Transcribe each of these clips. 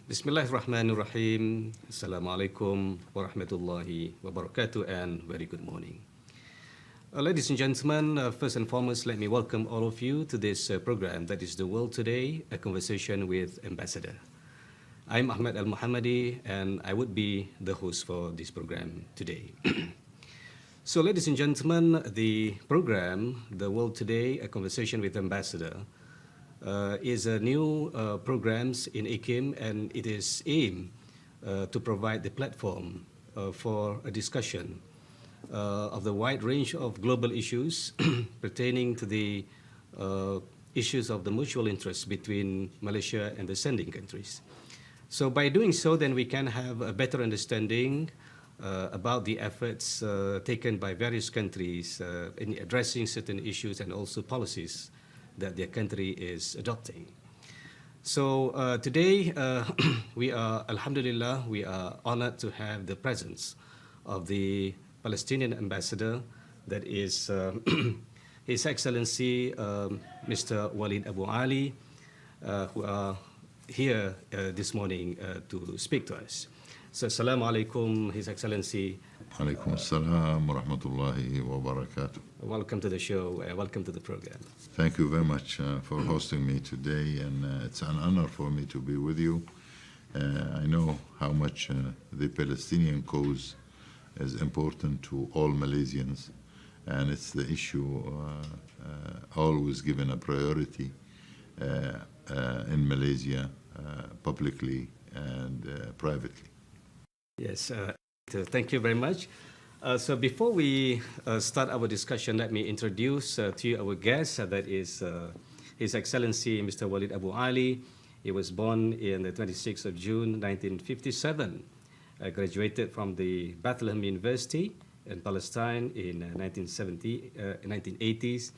Bismillahirrahmanirrahim. Assalamualaikum warahmatullahi wabarakatuh and very good morning. Ladies and gentlemen, first and foremost, let me welcome all of you to this program that is The World Today, a conversation with Ambassador. I'm Ahmad El Muhammady and I would be the host for this program today. So, ladies and gentlemen, the program, The World Today, a conversation with Ambassador, is a new programs in IKIM, and it is aimed to provide the platform for a discussion of the wide range of global issues pertaining to the issues of the mutual interest between Malaysia and the sending countries. So by doing so, then we can have a better understanding about the efforts taken by various countries in addressing certain issues and also policies that their country is adopting. So today, we are, Alhamdulillah, we are honored to have the presence of the Palestinian ambassador, that is His Excellency Mr. Walid Abu Ali, who are here this morning to speak to us. So, Assalamu alaikum, His Excellency. Alaikum assalam wa rahmatullahi wa barakatuh. Welcome to the show, welcome to the program. Thank you very much for hosting me today, and it's an honor for me to be with you. I know how much the Palestinian cause is important to all Malaysians, and it's the issue always given a priority in Malaysia, publicly and privately. Yes, thank you very much. So before we start our discussion, let me introduce to you our guest. That is His Excellency Mr. Walid Abu Ali. He was born in the 26th of June 1957. Graduated from the Bethlehem University in Palestine in 1980s.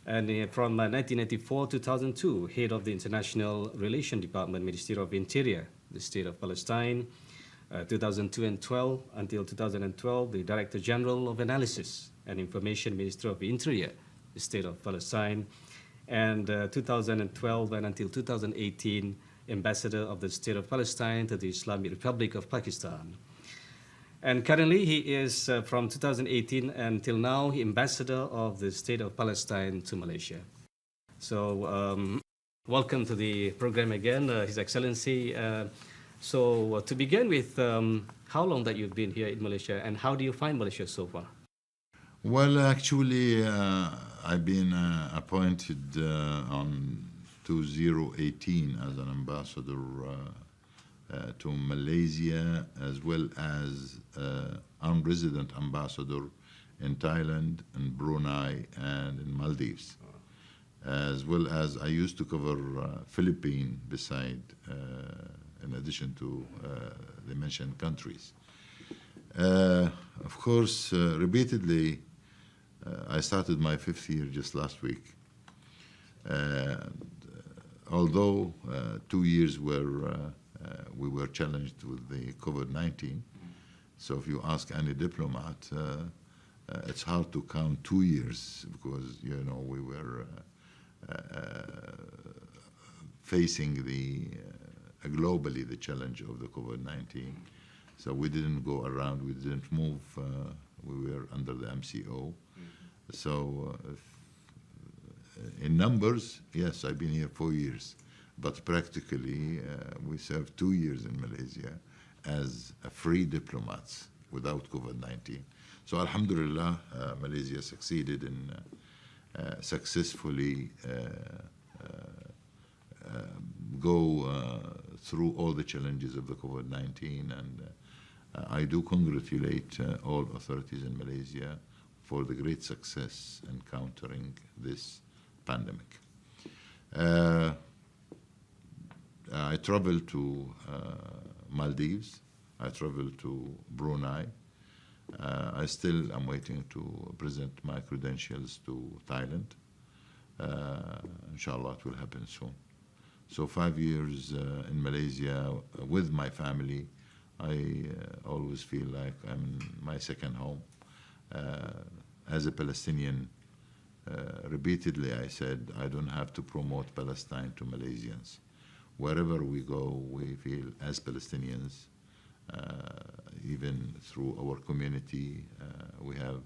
And from 1994 to 2002, head of the International Relations Department, Ministry of Interior, the State of Palestine. 2002 and 12 until 2012, the Director General of Analysis and Information, Minister of Interior, the State of Palestine, and 2012 and until 2018, Ambassador of the State of Palestine to the Islamic Republic of Pakistan. And currently, he is from 2018 until now, Ambassador of the State of Palestine to Malaysia. So, welcome to the program again, His Excellency. So to begin with, how long that you've been here in Malaysia, and how do you find Malaysia so far? Well, actually, I've been appointed on 2018 as an ambassador to Malaysia, as well as unresident ambassador in Thailand, in Brunei, and in Maldives. As well as I used to cover Philippines beside in addition to the mentioned countries. Of course, repeatedly, I started my 5th year just last week. Although 2 years were we were challenged with the COVID-19, so if you ask any diplomat, it's hard to count 2 years because we were facing globally the challenge of the COVID-19. So we didn't go around, we didn't move, we were under the MCO. So in numbers, yes, I've been here 4 years, but practically we served 2 years in Malaysia as free diplomats without COVID-19. So Alhamdulillah, Malaysia succeeded in successfully go through all the challenges of the COVID-19, and I do congratulate all authorities in Malaysia for the great success in countering this pandemic. I traveled to Maldives, I traveled to Brunei. I still am waiting to present my credentials to Thailand. Inshallah, it will happen soon. So 5 years in Malaysia with my family, I always feel like I'm in my second home. As a Palestinian, repeatedly I said I don't have to promote Palestine to Malaysians. wherever we go, we feel as Palestinians, even through our community, we have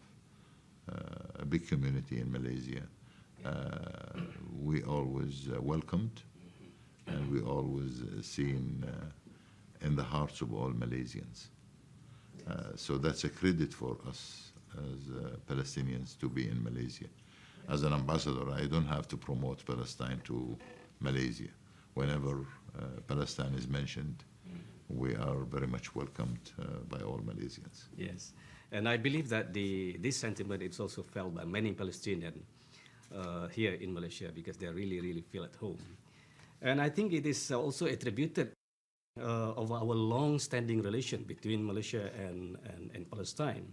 a big community in Malaysia. We always welcomed, and we always seen in the hearts of all Malaysians. So that's a credit for us as Palestinians to be in Malaysia. As an ambassador, I don't have to promote Palestine to Malaysia. Whenever Palestine is mentioned, we are very much welcomed by all Malaysians. Yes, and I believe that this sentiment is also felt by many Palestinians here in Malaysia because they really feel at home. And I think it is also attributed of our long-standing relation between Malaysia and Palestine.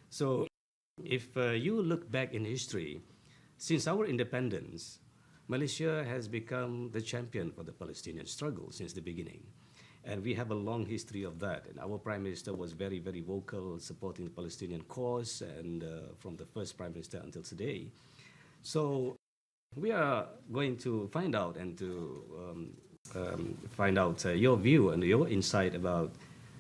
So if you look back in history, since our independence, Malaysia has become the champion for the Palestinian struggle since the beginning. And we have a long history of that. And our Prime Minister was very vocal supporting the Palestinian cause, and from the first Prime Minister until today. So we are going to find out and to find out your view and your insight about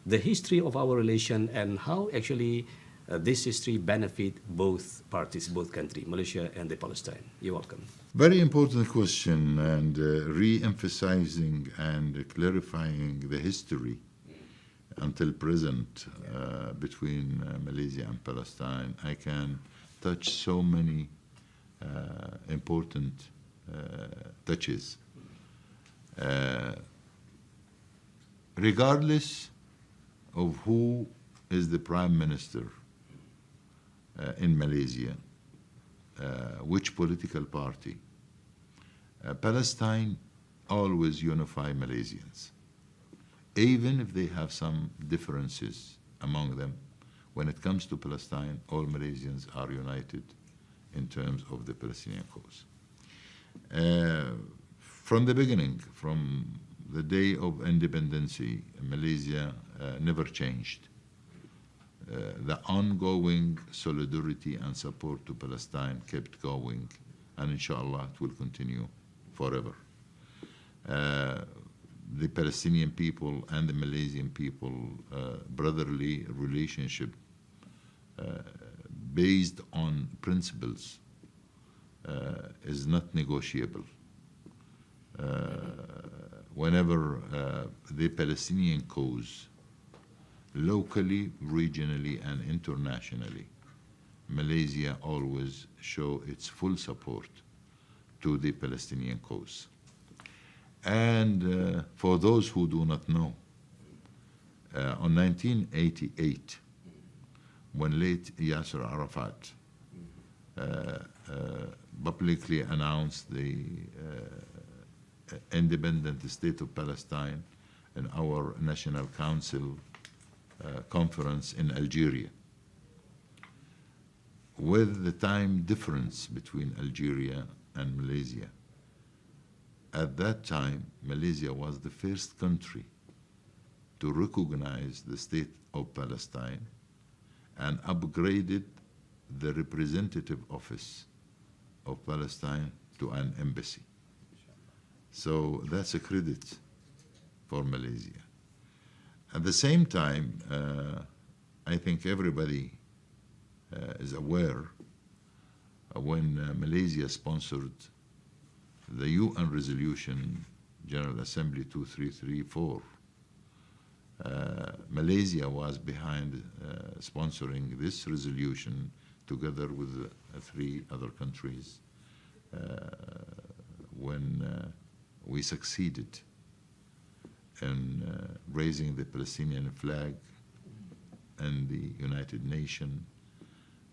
the history of our relation and how actually this history benefit both parties, both countries, Malaysia and the Palestine. You're welcome. Very important question, and re-emphasizing and clarifying the history until present between Malaysia and Palestine. I can touch so many important touches. Regardless of who is the Prime Minister in Malaysia, which political party, Palestine always unify Malaysians, even if they have some differences among them. When it comes to Palestine, all Malaysians are united in terms of the Palestinian cause. From the beginning, from the day of independence, Malaysia never changed. The ongoing solidarity and support to Palestine kept going, and inshallah it will continue forever. The Palestinian people and the Malaysian people brotherly relationship based on principles is not negotiable. Whenever the Palestinian cause, locally, regionally, and internationally, Malaysia always show its full support to the Palestinian cause. And for those who do not know, on 1988, when late Yasser Arafat publicly announced the independent state of Palestine in our National Council conference in Algeria, with the time difference between Algeria and Malaysia. At that time, Malaysia was the first country to recognize the state of Palestine and upgraded the representative office of Palestine to an embassy. So that's a credit for Malaysia. At the same time, I think everybody is aware when Malaysia sponsored the UN resolution, General Assembly 2334, Malaysia was behind sponsoring this resolution together with 3 other countries when we succeeded in raising the Palestinian flag in the United Nations,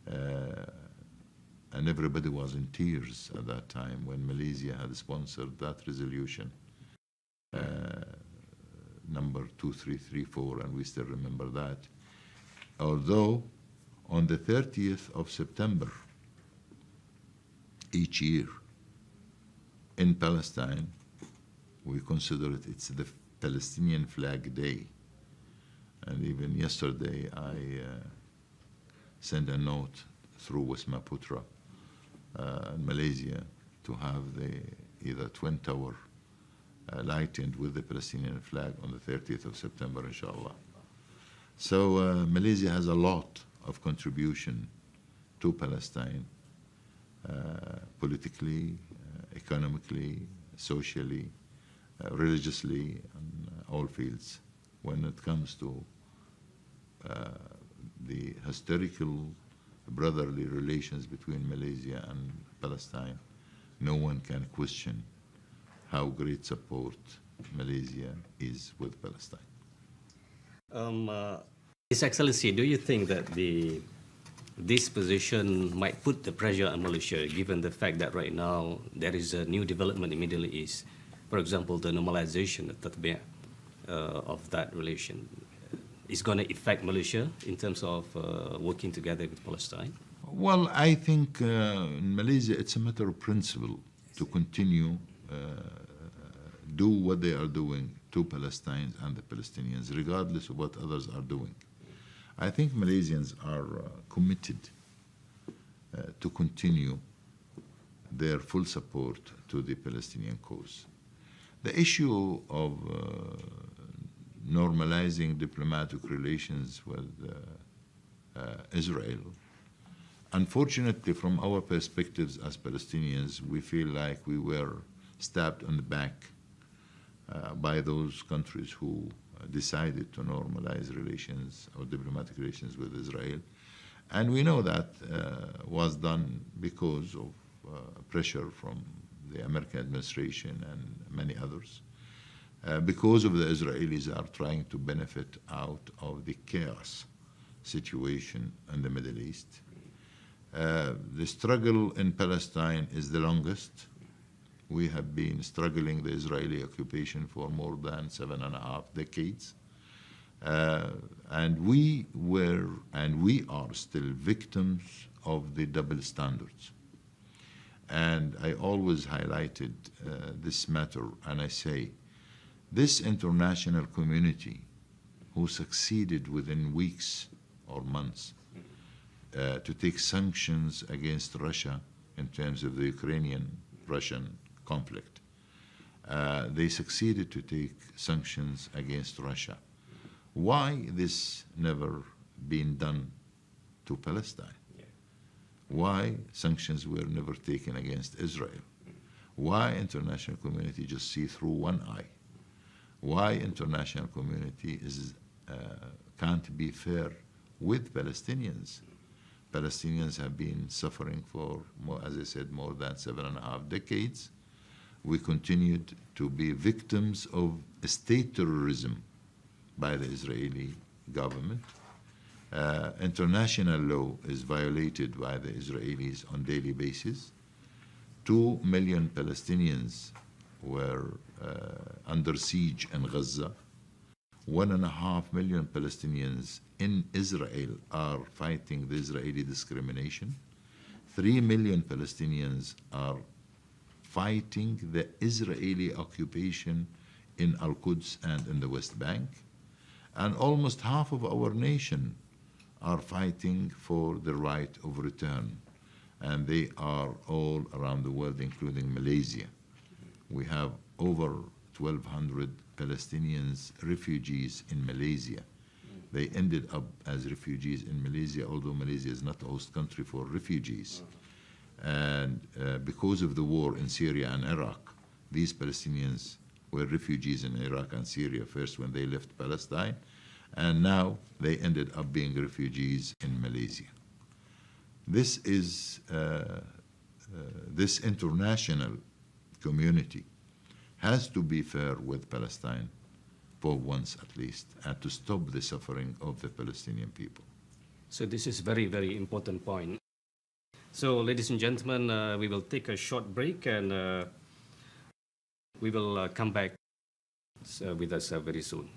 and everybody was in tears at that time when Malaysia had sponsored that resolution, number 2334, and we still remember that. Although on the 30th of September each year in Palestine, we consider it's the Palestinian Flag Day. And even yesterday I sent a note through Wisma Putra in Malaysia to have the either Twin Tower lightened with the Palestinian flag on the 30th of September, inshallah. So Malaysia has a lot of contribution to Palestine, politically, economically, socially, religiously, in all fields. When it comes to the historical brotherly relations between Malaysia and Palestine, no one can question how great support Malaysia is with Palestine. His Excellency, do you think that this position might put the pressure on Malaysia, given the fact that right now there is a new development in Middle East, for example, the normalization of that relation is going to affect Malaysia in terms of working together with Palestine? Well, I think in Malaysia it's a matter of principle to continue do what they are doing to Palestinians and the Palestinians, regardless of what others are doing. I think Malaysians are committed to continue their full support to the Palestinian cause. The issue of normalizing diplomatic relations with Israel, unfortunately, from our perspectives as Palestinians, we feel like we were stabbed on the back by those countries who decided to normalize relations or diplomatic relations with Israel. And we know that was done because of pressure from the American administration and many others. Because of the Israelis are trying to benefit out of the chaos situation in the Middle East. The struggle in Palestine is the longest. We have been struggling the Israeli occupation for more than 7.5 decades. And we were and we are still victims of the double standards. And I always highlighted this matter, and I say, this international community who succeeded within weeks or months to take sanctions against Russia in terms of the Ukrainian-Russian conflict. They succeeded to take sanctions against Russia. Why this never been done to Palestine? Why sanctions were never taken against Israel? Why international community just see through one eye? Why international community can't be fair with Palestinians? Palestinians have been suffering for, as I said, more than 7.5 decades. We continued to be victims of state terrorism by the Israeli government. International law is violated by the Israelis on a daily basis. 2 million Palestinians were under siege in Gaza. 1.5 million Palestinians in Israel are fighting the Israeli discrimination. 3 million Palestinians are fighting the Israeli occupation in Al-Quds and in the West Bank. And almost half of our nation are fighting for the right of return. And they are all around the world, including Malaysia. We have over 1,200 Palestinians, refugees in Malaysia. They ended up as refugees in Malaysia, although Malaysia is not a host country for refugees. And because of the war in Syria and Iraq, these Palestinians were refugees in Iraq and Syria first when they left Palestine, and now they ended up being refugees in Malaysia. This is this international community has to be fair with Palestine for once at least, and to stop the suffering of the Palestinian people. So this is very, very important point. So, ladies and gentlemen, we will take a short break, and we will come back with us very soon.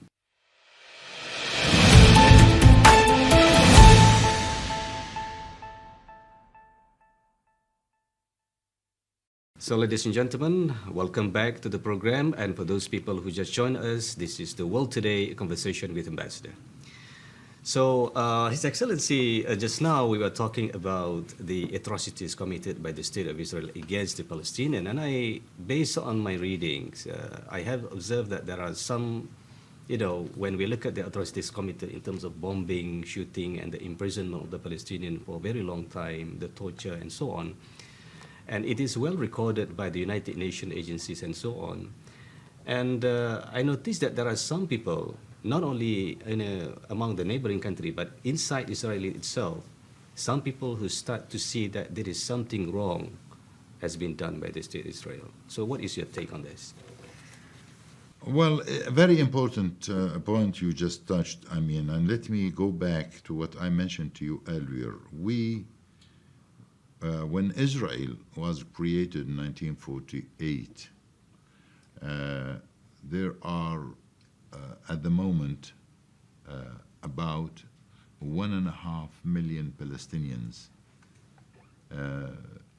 So, ladies and gentlemen, welcome back to the program. And for those people who just joined us, this is the World Today Conversation with Ambassador. So, His Excellency, just now we were talking about the atrocities committed by the State of Israel against the Palestinian, and based on my readings, I have observed that there are some, when we look at the atrocities committed in terms of bombing, shooting, and the imprisonment of the Palestinian for a very long time, the torture, and so on, and it is well recorded by the United Nations agencies and so on. And I noticed that there are some people, not only among the neighboring country, but inside Israel itself, some people who start to see that there is something wrong has been done by the state of Israel. So what is your take on this? Well, a very important point you just touched, Amin, and let me go back to what I mentioned to you earlier. When Israel was created in 1948, there are at the moment about 1.5 million Palestinians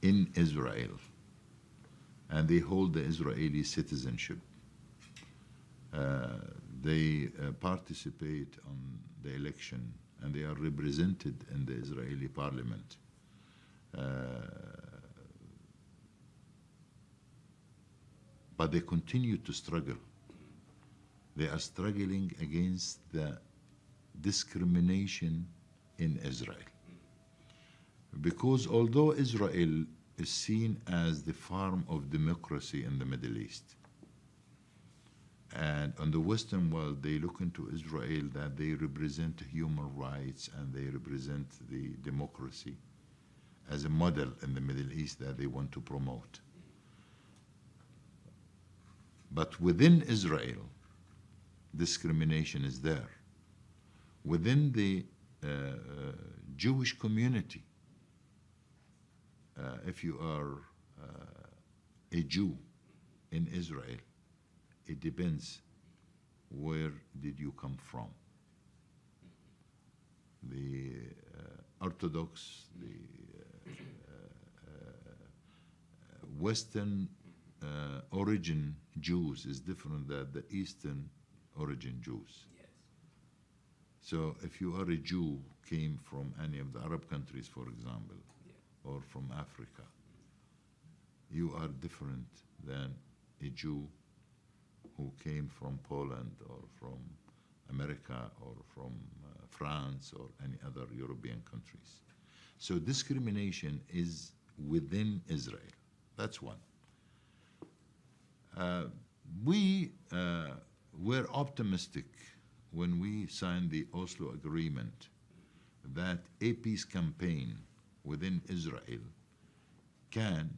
in Israel, and they hold the Israeli citizenship. They participate on the election, and they are represented in the Israeli parliament. But they continue to struggle. They are struggling against the discrimination in Israel. Because although Israel is seen as the farm of democracy in the Middle East, and on the Western world, they look into Israel that they represent human rights and they represent the democracy as a model in the Middle East that they want to promote. But within Israel, discrimination is there. Within the Jewish community, if you are a Jew in Israel, it depends where did you come from. The Orthodox, the Western origin Jews is different than the Eastern origin Jews. Yes. So if you are a Jew, came from any of the Arab countries, for example, or from Africa, you are different than a Jew who came from Poland or from America or from France or any other European countries. So discrimination is within Israel. That's one. We were optimistic when we signed the Oslo Agreement that a peace campaign within Israel can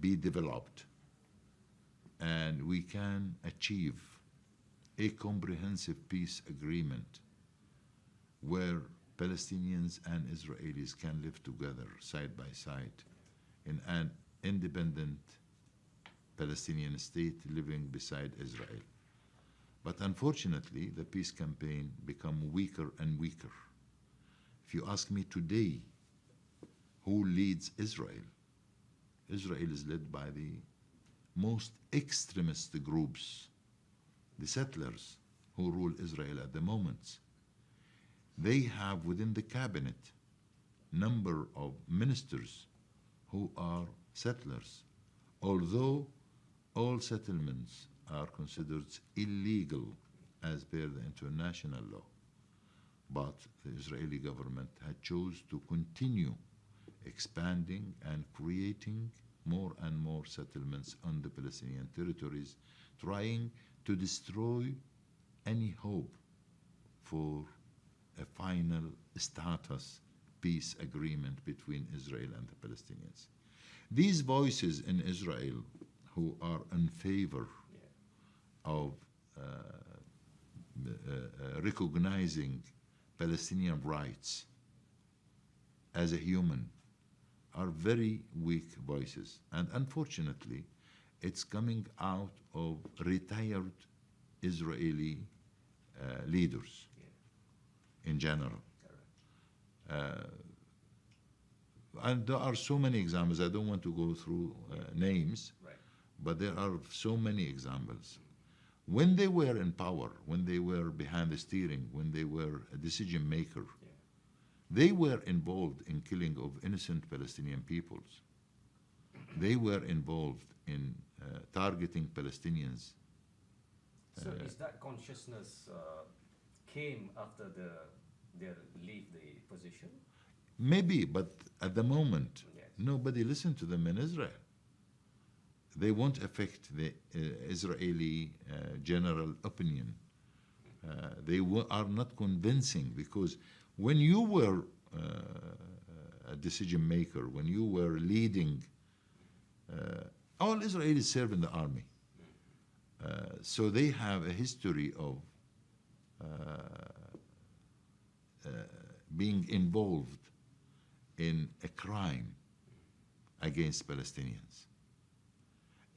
be developed and we can achieve a comprehensive peace agreement where Palestinians and Israelis can live together side by side in an independent Palestinian state living beside Israel. But unfortunately, the peace campaign become weaker and weaker. If you ask me today, who leads Israel? Israel is led by the most extremist groups, the settlers who rule Israel at the moment. They have within the cabinet number of ministers who are settlers, although all settlements are considered illegal as per the international law. But the Israeli government had chose to continue expanding and creating more and more settlements on the Palestinian territories, trying to destroy any hope for a final status peace agreement between Israel and the Palestinians. These voices in Israel who are in favor of recognizing Palestinian rights as a human are very weak voices. And unfortunately, it's coming out of retired Israeli leaders in general. And there are so many examples. I don't want to go through names, but there are so many examples When they were in power, when they were behind the steering, when they were a decision maker, they were involved in killing of innocent Palestinian peoples. They were involved in targeting Palestinians. So is that consciousness came after they leave the position? Maybe, but at the moment, Yes. nobody listened to them in Israel. They won't affect the Israeli general opinion. Are not convincing, because when you were a decision maker, when you were leading, all Israelis serve in the army. So they have a history of being involved in a crime against Palestinians.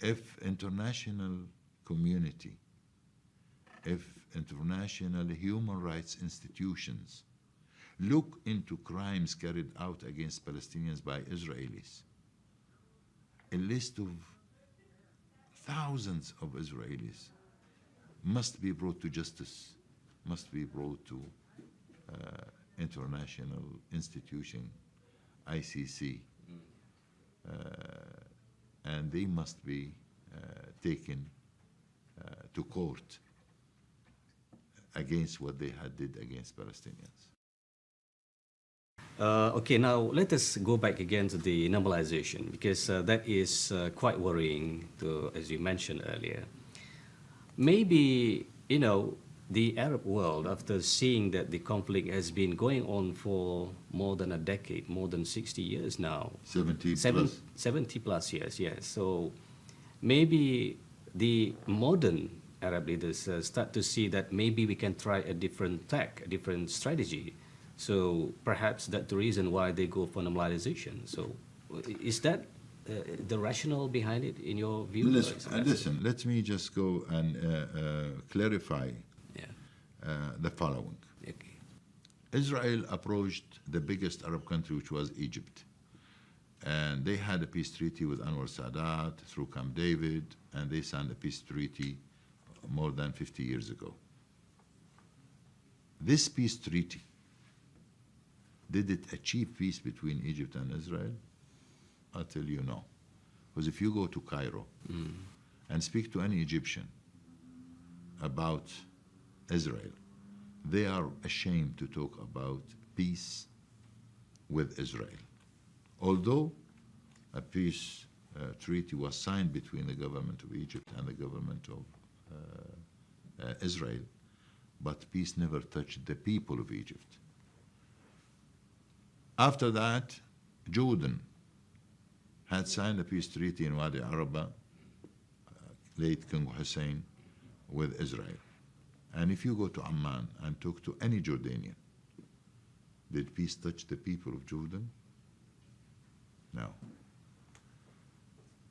If international community, if international human rights institutions look into crimes carried out against Palestinians by Israelis, a list of thousands of Israelis must be brought to justice, must be brought to international institution, ICC, and they must be taken to court against what they had did against Palestinians. Okay, now let us go back again to the normalization, because that is quite worrying, as you mentioned earlier. Maybe, the Arab world, after seeing that the conflict has been going on for more than a decade, more than 60 years now. 70 plus. 70 plus years, yes. So maybe the modern Arab leaders start to see that maybe we can try a different tack, a different strategy. So perhaps that's the reason why they go for normalization. So is that the rationale behind it in your view? Listen, let me just go and clarify the following. Okay. Israel approached the biggest Arab country, which was Egypt. And they had a peace treaty with Anwar Sadat through Camp David, and they signed a peace treaty more than 50 years ago. This peace treaty, did it achieve peace between Egypt and Israel? I'll tell you no. Because if you go to Cairo and speak to any Egyptian about Israel, they are ashamed to talk about peace with Israel. Although a peace treaty was signed between the government of Egypt and the government of Israel, but peace never touched the people of Egypt. After that, Jordan had signed a peace treaty in Wadi Araba, late King Hussein, with Israel. And if you go to Amman and talk to any Jordanian, did peace touch the people of Jordan? No.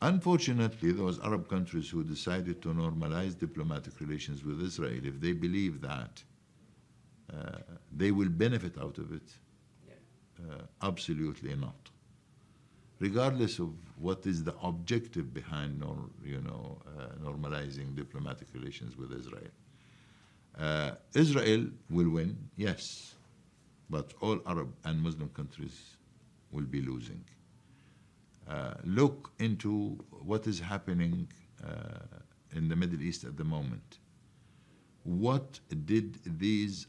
Unfortunately, those Arab countries who decided to normalize diplomatic relations with Israel, if they believe that they will benefit out of it, absolutely not. Regardless of what is the objective behind normalizing diplomatic relations with Israel. Israel will win, yes, but all Arab and Muslim countries will be losing. Look into what is happening in the Middle East at the moment. What did these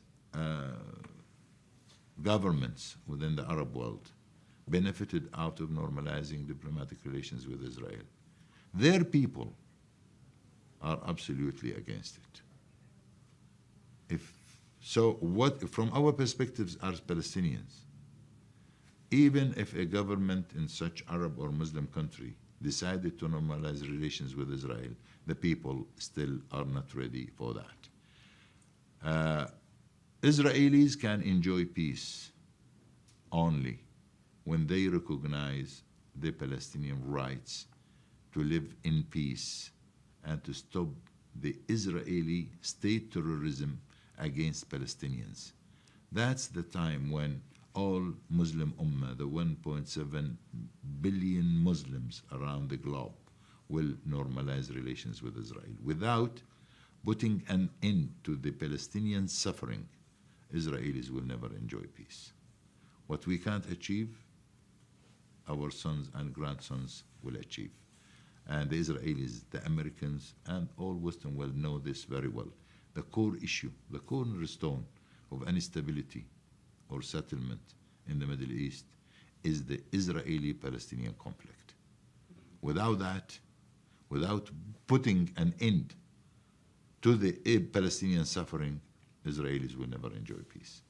governments within the Arab world benefited out of normalizing diplomatic relations with Israel? Their people are absolutely against it. From our perspectives as Palestinians, even if a government in such Arab or Muslim country decided to normalize relations with Israel, the people still are not ready for that. Israelis can enjoy peace only when they recognize the Palestinian rights to live in peace and to stop the Israeli state terrorism against Palestinians. That's the time when all Muslim Ummah, the 1.7 billion Muslims around the globe, will normalize relations with Israel. Without putting an end to the Palestinian suffering, Israelis will never enjoy peace. What we can't achieve, our sons and grandsons will achieve. And the Israelis, the Americans, and all Western world know this very well. The core issue, the cornerstone of any stability or settlement in the Middle East is the Israeli-Palestinian conflict. Without that, without putting an end to the Palestinian suffering, Israelis will never enjoy peace.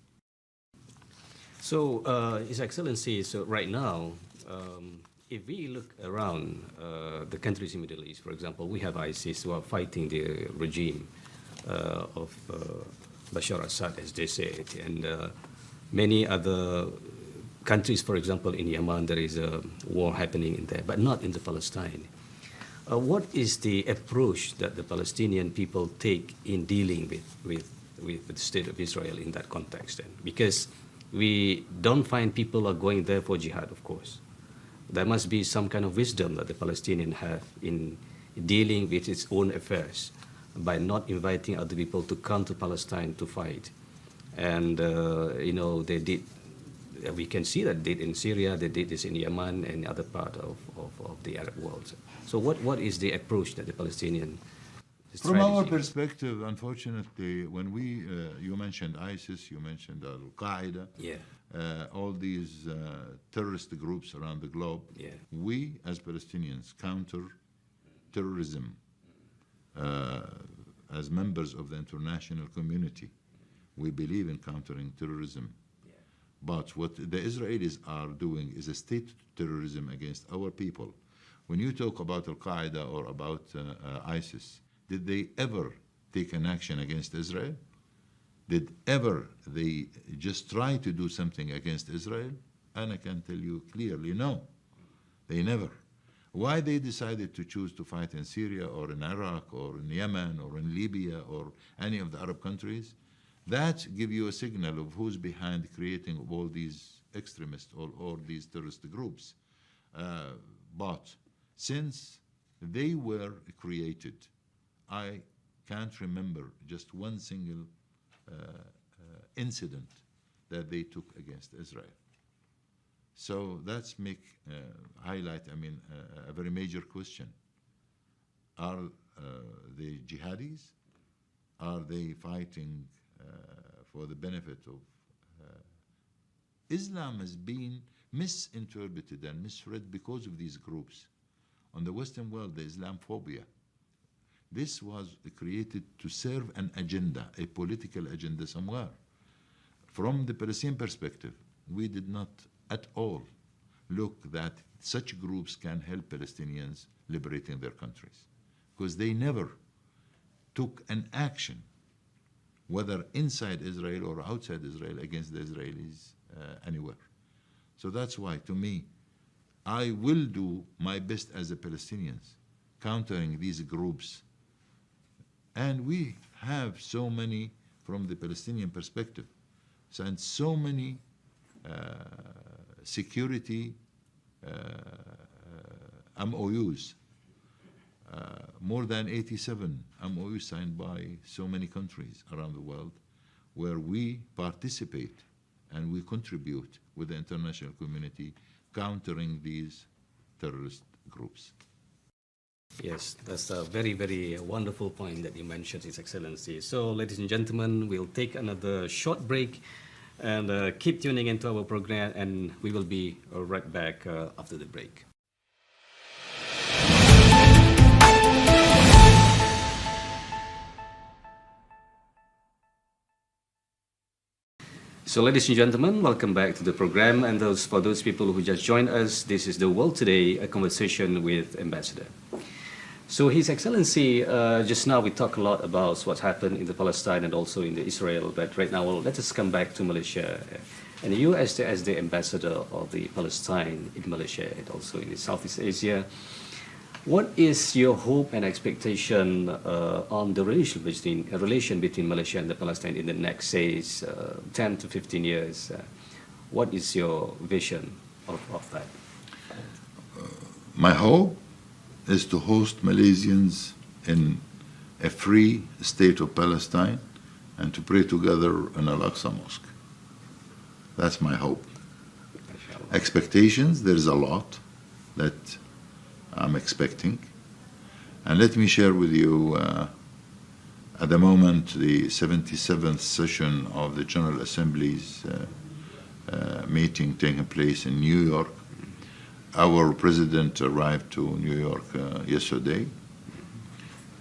So, His Excellency, so right now, if we look around the countries in the Middle East, for example, we have ISIS who are fighting the regime of Bashar Assad, as they say it, and many other countries, for example, in Yemen, there is a war happening in there, but not in the Palestine. What is the approach that the Palestinian people take in dealing with the state of Israel in that context? Then? Because we don't find people are going there for jihad, of course. There must be some kind of wisdom that the Palestinians have in dealing with its own affairs by not inviting other people to come to Palestine to fight. And, they did, we can see that they did in Syria, they did this in Yemen and other part of the Arab world. So what is the approach that the Palestinian From our perspective, unfortunately, when you mentioned ISIS, you mentioned Al-Qaeda, yeah. All these terrorist groups around the globe, Yeah. we as Palestinians counter terrorism as members of the international community. We believe in countering terrorism. Yeah. But what the Israelis are doing is a state terrorism against our people. When you talk about Al-Qaeda or about ISIS, did they ever take an action against Israel? Did ever they just try to do something against Israel? And I can tell you clearly, no, they never. Why they decided to choose to fight in Syria or in Iraq or in Yemen or in Libya or any of the Arab countries, that give you a signal of who's behind creating all these extremists or these terrorist groups. But since they were created, I can't remember just one single incident that they took against Israel. So that's highlight, a very major question. Are they jihadis? Are they fighting for the benefit of... Islam has been misinterpreted and misread because of these groups. On the Western world, the Islamophobia. This was created to serve an agenda, a political agenda somewhere. From the Palestinian perspective, we did not at all look that such groups can help Palestinians liberating their countries, because they never took an action, whether inside Israel or outside Israel, against the Israelis anywhere. So that's why, to me, I will do my best as a Palestinians, countering these groups. And we have so many, from the Palestinian perspective, and so many security MOUs, more than 87 MOUs signed by so many countries around the world, where we participate and we contribute with the international community countering these terrorist groups. Yes, that's a very, very wonderful point that you mentioned, His Excellency. So, ladies and gentlemen, we'll take another short break and keep tuning into our program, and we will be right back after the break. So, ladies and gentlemen, welcome back to the program. And for those people who just joined us, this is The World Today, a conversation with Ambassador. So, His Excellency, just now we talked a lot about what's happened in the Palestine and also in the Israel, but right now, let us come back to Malaysia. And you, as the ambassador of the Palestine in Malaysia and also in the Southeast Asia, what is your hope and expectation on the relation between Malaysia and the Palestine in the next, say, 10 to 15 years? What is your vision of that? My hope is to host Malaysians in a free state of Palestine and to pray together in Al-Aqsa Mosque. That's my hope. Expectations, there's a lot that I'm expecting. And let me share with you, at the moment, the 77th session of the General Assembly's meeting taking place in New York. Our president arrived to New York yesterday,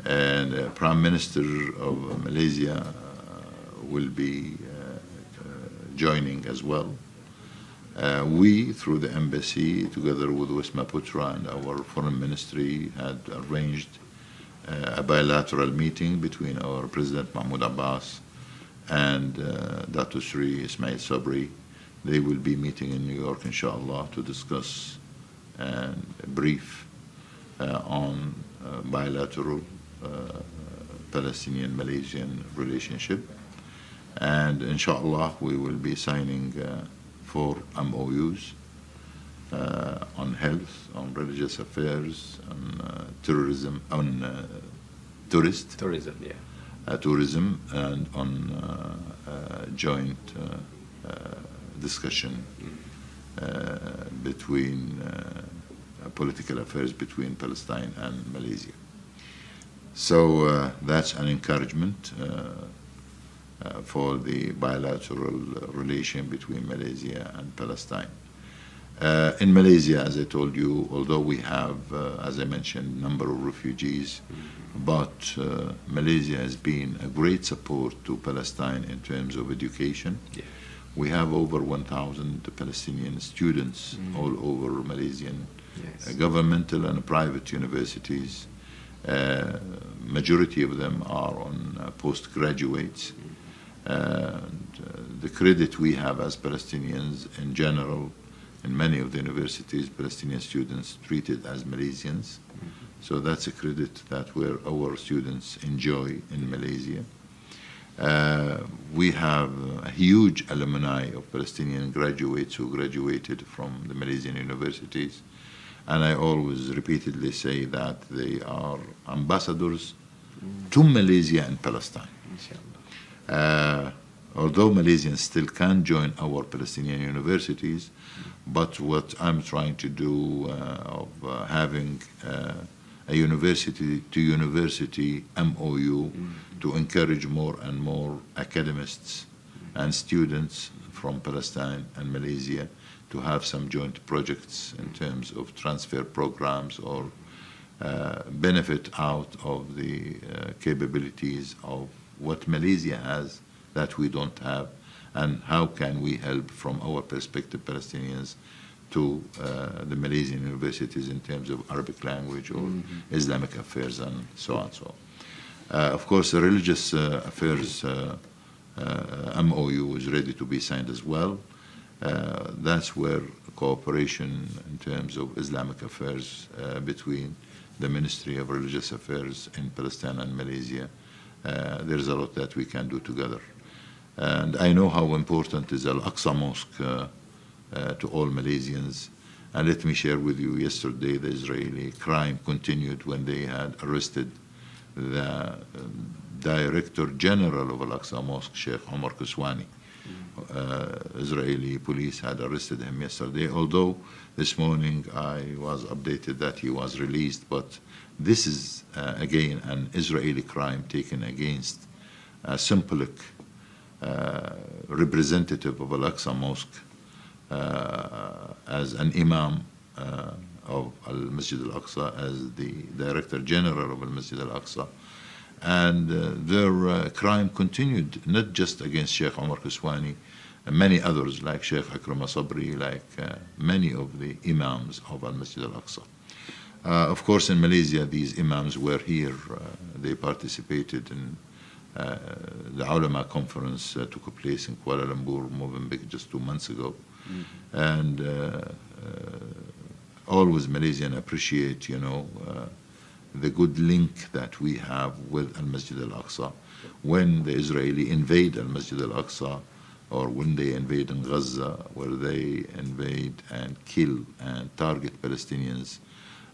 and Prime Minister of Malaysia will be joining as well. We, through the embassy, together with Wisma Putra and our foreign ministry, had arranged a bilateral meeting between our President Mahmoud Abbas and Dr. Sri Ismail Sabri. They will be meeting in New York, inshallah, to discuss and brief on bilateral Palestinian-Malaysian relationship. And inshallah, we will be signing 4 MOUs on health, on religious affairs, on tourism, on tourism, tourism, and on joint discussion between political affairs between Palestine and Malaysia. So that's an encouragement for the bilateral relation between Malaysia and Palestine. In Malaysia, as I told you, although we have, as I mentioned, a number of refugees, but Malaysia has been a great support to Palestine in terms of education. Yeah. We have over 1,000 Palestinian students all over Malaysian governmental and private universities. Majority of them are on postgraduates. The credit we have as Palestinians in general, in many of the universities, Palestinian students treated as Malaysians. So that's a credit that our students enjoy in Malaysia. We have a huge alumni of Palestinian graduates who graduated from the Malaysian universities. And I always repeatedly say that they are ambassadors to Malaysia and Palestine. Although Malaysians still can join our Palestinian universities, but what I'm trying to do of having a university-to-university MOU to encourage more and more academists and students from Palestine and Malaysia to have some joint projects in terms of transfer programs or benefit out of the capabilities of what Malaysia has that we don't have, and how can we help from our perspective Palestinians to the Malaysian universities in terms of Arabic language or Islamic affairs and so on and so on. Of course, the religious affairs MOU is ready to be signed as well. That's where cooperation in terms of Islamic affairs between the Ministry of Religious Affairs in Palestine and Malaysia, there's a lot that we can do together. And I know how important is Al-Aqsa Mosque to all Malaysians. And let me share with you, yesterday the Israeli crime continued when they had arrested the Director General of Al-Aqsa Mosque, Sheikh Omar Qaswani. Israeli police had arrested him yesterday, although this morning I was updated that he was released. But this is, again, an Israeli crime taken against a symbolic representative of Al-Aqsa Mosque as an imam of Al-Masjid Al-Aqsa, as the Director General of Al-Masjid Al-Aqsa. And their crime continued, not just against Sheikh Omar Qaswani, many others like Sheikh Akrama Sabri, like many of the imams of Al-Masjid Al-Aqsa. Of course, in Malaysia, these imams were here. They participated in the Ulama conference took place in Kuala Lumpur, Mozambique, just 2 months ago. And always Malaysians appreciate, the good link that we have with Al-Masjid Al-Aqsa. When the Israeli invade Al-Masjid Al-Aqsa, or when they invade in Gaza, where they invade and kill and target Palestinians,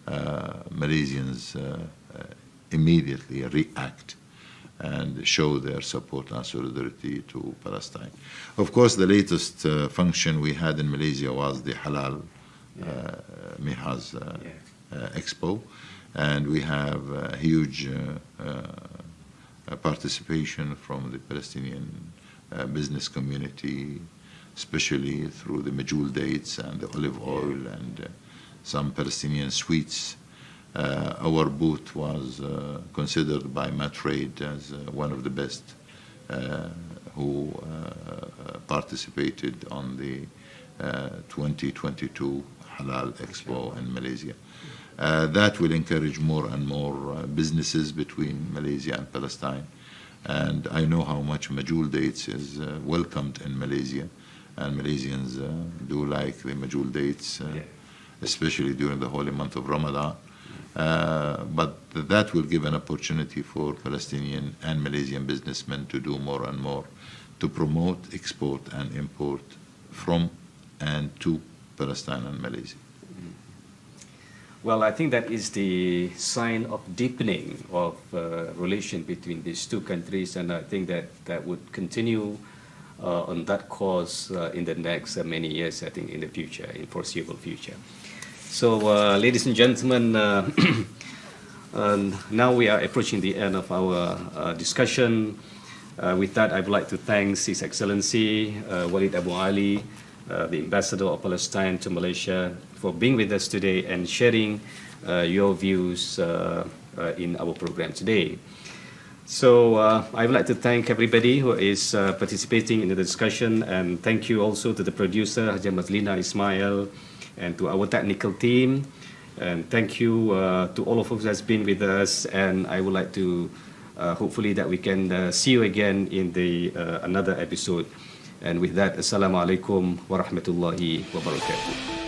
Malaysians immediately react and show their support and solidarity to Palestine. Of course, the latest function we had in Malaysia was the Halal Mihaz Expo, and we have a huge participation from the Palestinian business community, especially through the medjool dates and the olive oil and some Palestinian sweets. Our booth was considered by Matrade as one of the best who participated on the 2022 Halal Expo in Malaysia. That will encourage more and more businesses between Malaysia and Palestine. And I know how much medjool dates is welcomed in Malaysia, and Malaysians do like the medjool dates, especially during the holy month of Ramadan. But that will give an opportunity for Palestinian and Malaysian businessmen to do more and more to promote, export, and import from and to Palestine and Malaysia. Well, I think that is the sign of deepening of relation between these two countries, and I think that that would continue on that course in the next many years, I think, in the future, in foreseeable future. So, ladies and gentlemen, now we are approaching the end of our discussion. With that, I would like to thank His Excellency Walid Abu Ali, the Ambassador of Palestine to Malaysia, for being with us today and sharing your views in our program today. So I would like to thank everybody who is participating in the discussion, and thank you also to the producer, Haja Mazlina Ismail, and to our technical team. And thank you to all of us that's been with us, and I would like to hopefully that we can see you again in the another episode. And with that, Assalamu alaikum wa rahmatullahi wa barakatuh.